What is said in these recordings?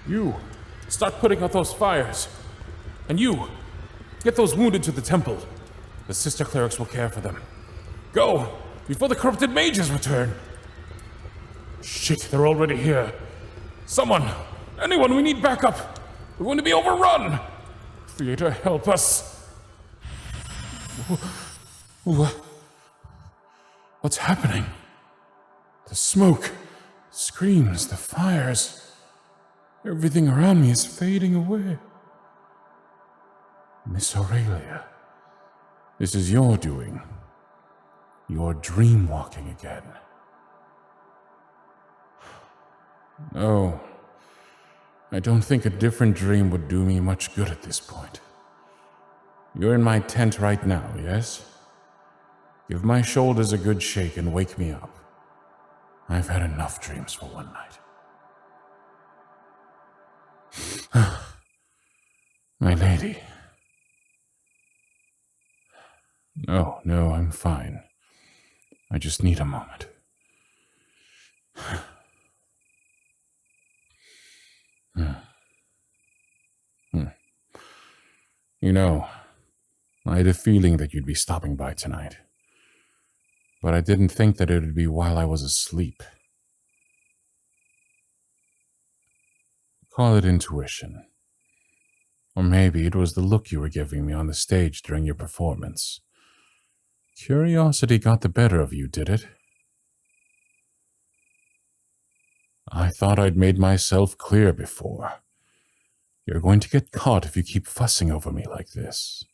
You, start putting out those fires. And you, get those wounded to the temple. The sister clerics will care for them. Go, before the corrupted mages return. Shit, they're already here. Someone, anyone, we need backup. We're going to be overrun. Creator, help us. What's happening? The smoke, the screams, the fires. Everything around me is fading away. Miss Aurelia, this is your doing. You're dream-walking again. No, I don't think a different dream would do me much good at this point. You're in my tent right now, yes? Give my shoulders a good shake and wake me up. I've had enough dreams for one night. My lady. No, I'm fine. I just need a moment. You know, I had a feeling that you'd be stopping by tonight. But I didn't think that it would be while I was asleep. Call it intuition. Or maybe it was the look you were giving me on the stage during your performance. Curiosity got the better of you, did it? I thought I'd made myself clear before. You're going to get caught if you keep fussing over me like this.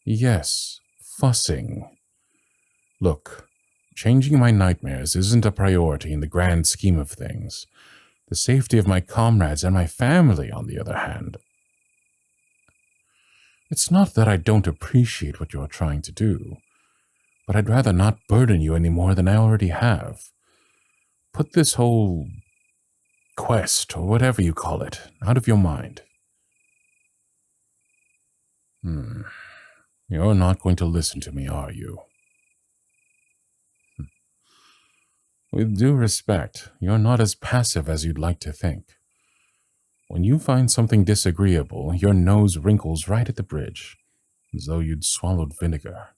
Yes, fussing. Look, changing my nightmares isn't a priority in the grand scheme of things. The safety of my comrades and my family, on the other hand. It's not that I don't appreciate what you're trying to do, but I'd rather not burden you any more than I already have. Put this whole quest, or whatever you call it, out of your mind. You're not going to listen to me, are you? With due respect, you're not as passive as you'd like to think. When you find something disagreeable, your nose wrinkles right at the bridge, as though you'd swallowed vinegar.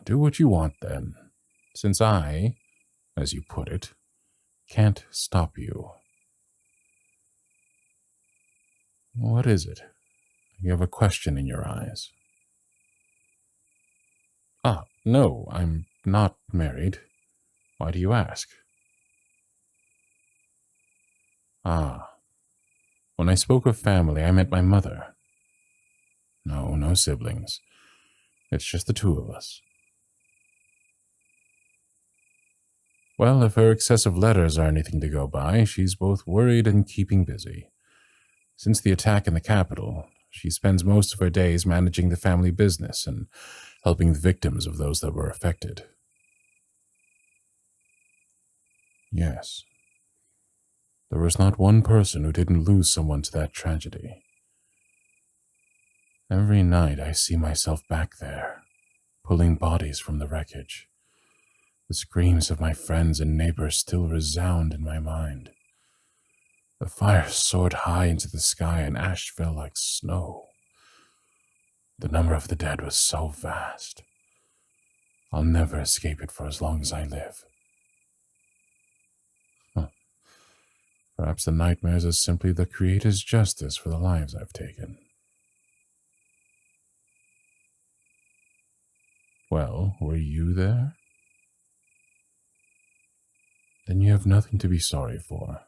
Do what you want, then, since I, as you put it, can't stop you. What is it? You have a question in your eyes. No, I'm not married. Why do you ask? When I spoke of family, I meant my mother. No siblings. It's just the two of us. Well, if her excessive letters are anything to go by, she's both worried and keeping busy. Since the attack in the capital, she spends most of her days managing the family business and helping the victims of those that were affected. Yes. There was not one person who didn't lose someone to that tragedy. Every night I see myself back there, pulling bodies from the wreckage. The screams of my friends and neighbors still resound in my mind. The fire soared high into the sky and ash fell like snow. The number of the dead was so vast. I'll never escape it for as long as I live. Perhaps the nightmares are simply the Creator's justice for the lives I've taken. Well, were you there? Then you have nothing to be sorry for.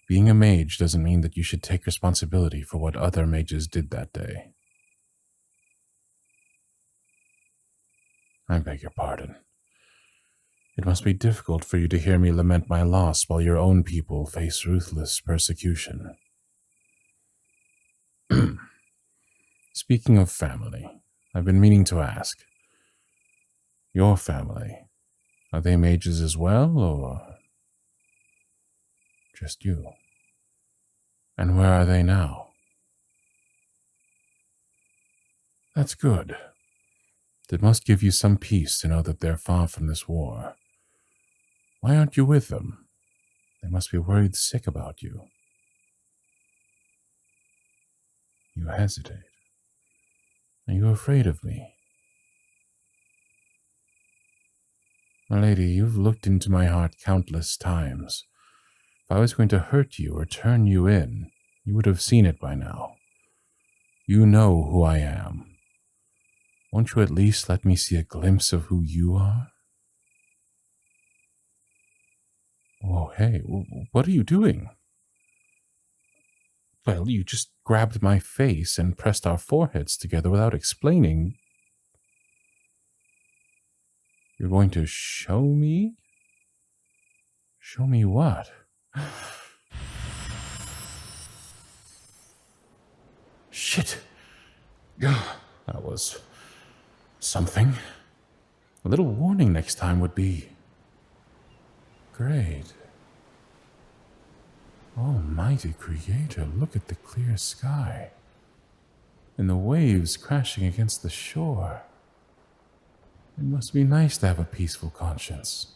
Being a mage doesn't mean that you should take responsibility for what other mages did that day. I beg your pardon. It must be difficult for you to hear me lament my loss while your own people face ruthless persecution. Speaking of family, I've been meaning to ask. Your family, are they mages as well, or just you? And where are they now? That's good. It must give you some peace to know that they're far from this war. Why aren't you with them? They must be worried sick about you. You hesitate. Are you afraid of me? My lady, you've looked into my heart countless times. If I was going to hurt you or turn you in, you would have seen it by now. You know who I am. Won't you at least let me see a glimpse of who you are? Oh, hey, what are you doing? Well, you just grabbed my face and pressed our foreheads together without explaining. You're going to show me? Show me what? Shit. That was something. A little warning next time would be great. Almighty Creator, look at the clear sky and the waves crashing against the shore. It must be nice to have a peaceful conscience.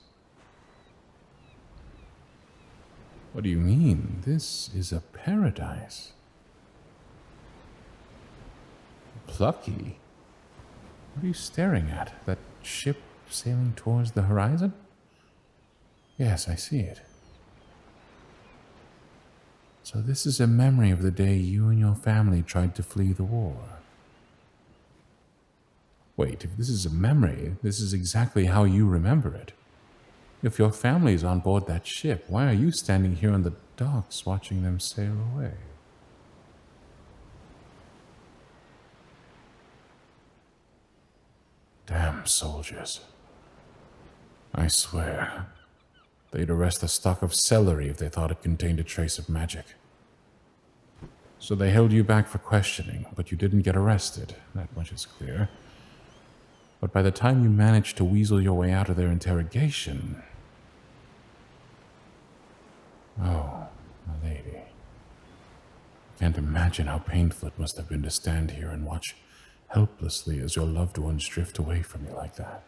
What do you mean? This is a paradise. Plucky? What are you staring at? That ship sailing towards the horizon? Yes, I see it. So this is a memory of the day you and your family tried to flee the war. Wait, if this is a memory, this is exactly how you remember it. If your family is on board that ship, why are you standing here on the docks watching them sail away? Damn soldiers. I swear, they'd arrest a stalk of celery if they thought it contained a trace of magic. So they held you back for questioning, but you didn't get arrested. That much is clear. But by the time you managed to weasel your way out of their interrogation... Oh, my lady. I can't imagine how painful it must have been to stand here and watch helplessly as your loved ones drift away from you like that.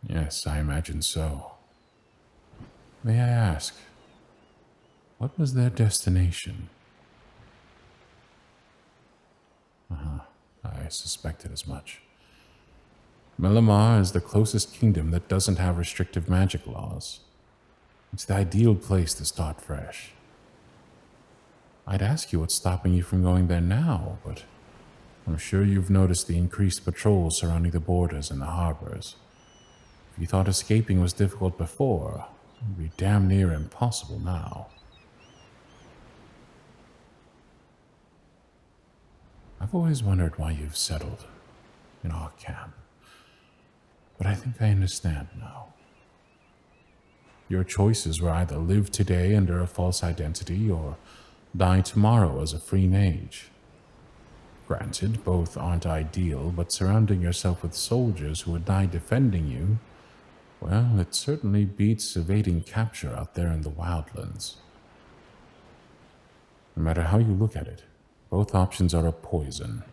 Yes, I imagine so. May I ask, what was their destination? I suspected as much. Melamar is the closest kingdom that doesn't have restrictive magic laws. It's the ideal place to start fresh. I'd ask you what's stopping you from going there now, but I'm sure you've noticed the increased patrols surrounding the borders and the harbors. If you thought escaping was difficult before, it would be damn near impossible now. I've always wondered why you've settled in our camp, but I think I understand now. Your choices were either live today under a false identity or die tomorrow as a free mage. Granted, both aren't ideal, but surrounding yourself with soldiers who would die defending you, well, it certainly beats evading capture out there in the wildlands. No matter how you look at it, both options are a poison.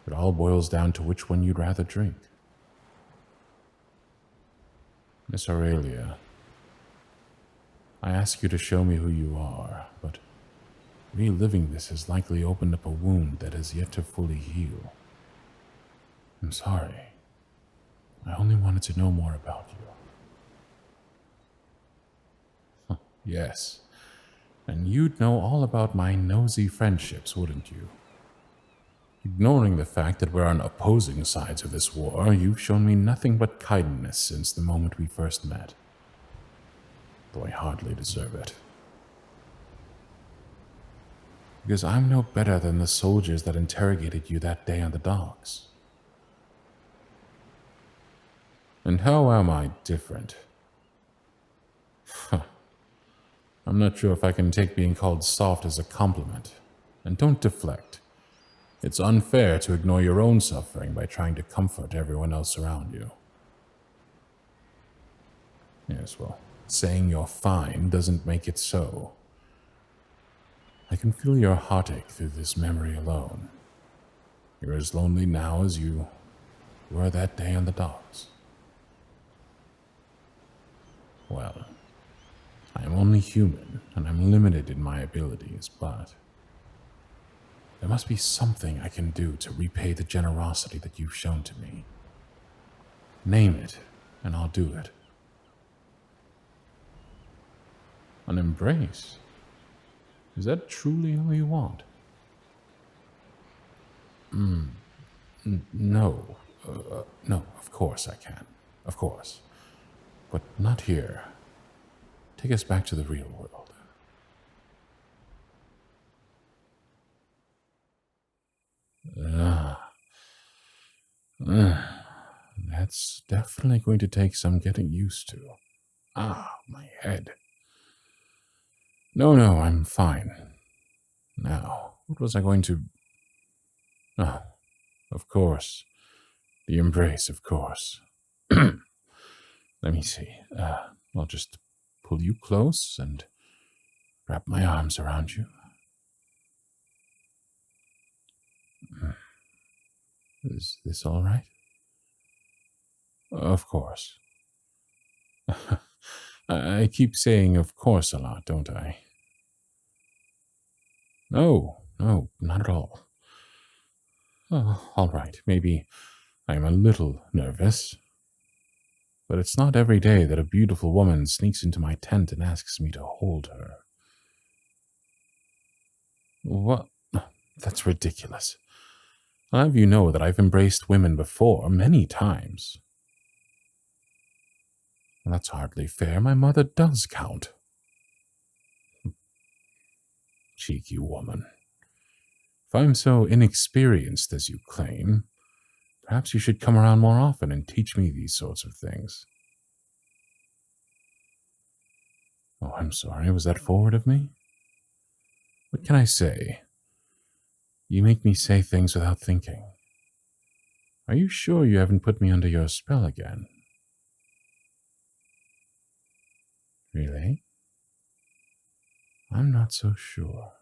It all boils down to which one you'd rather drink. Miss Aurelia, I ask you to show me who you are, but reliving this has likely opened up a wound that has yet to fully heal. I'm sorry. I only wanted to know more about you. Yes. And you'd know all about my nosy friendships, wouldn't you? Ignoring the fact that we're on opposing sides of this war, you've shown me nothing but kindness since the moment we first met. Though I hardly deserve it. Because I'm no better than the soldiers that interrogated you that day on the docks. And how am I different? I'm not sure if I can take being called soft as a compliment. And don't deflect. It's unfair to ignore your own suffering by trying to comfort everyone else around you. Yes, well, saying you're fine doesn't make it so. I can feel your heartache through this memory alone. You're as lonely now as you were that day on the docks. Well, I am only human, and I'm limited in my abilities, but there must be something I can do to repay the generosity that you've shown to me. Name it, and I'll do it. An embrace? Is that truly all you want? No. No, of course I can. Of course. But not here. Take us back to the real world. That's definitely going to take some getting used to. My head. No, I'm fine. Now, what was I going to... Oh, of course. The embrace, of course. Let me see. I'll just pull you close and wrap my arms around you. Is this all right? Of course. I keep saying of course a lot, don't I? No, not at all. Oh, all right, maybe I'm a little nervous. But it's not every day that a beautiful woman sneaks into my tent and asks me to hold her. What? That's ridiculous. I'll have you know that I've embraced women before, many times. Well, that's hardly fair. My mother does count. Cheeky woman. If I'm so inexperienced as you claim, perhaps you should come around more often and teach me these sorts of things. Oh, I'm sorry. Was that forward of me? What can I say? You make me say things without thinking. Are you sure you haven't put me under your spell again? Really? I'm not so sure.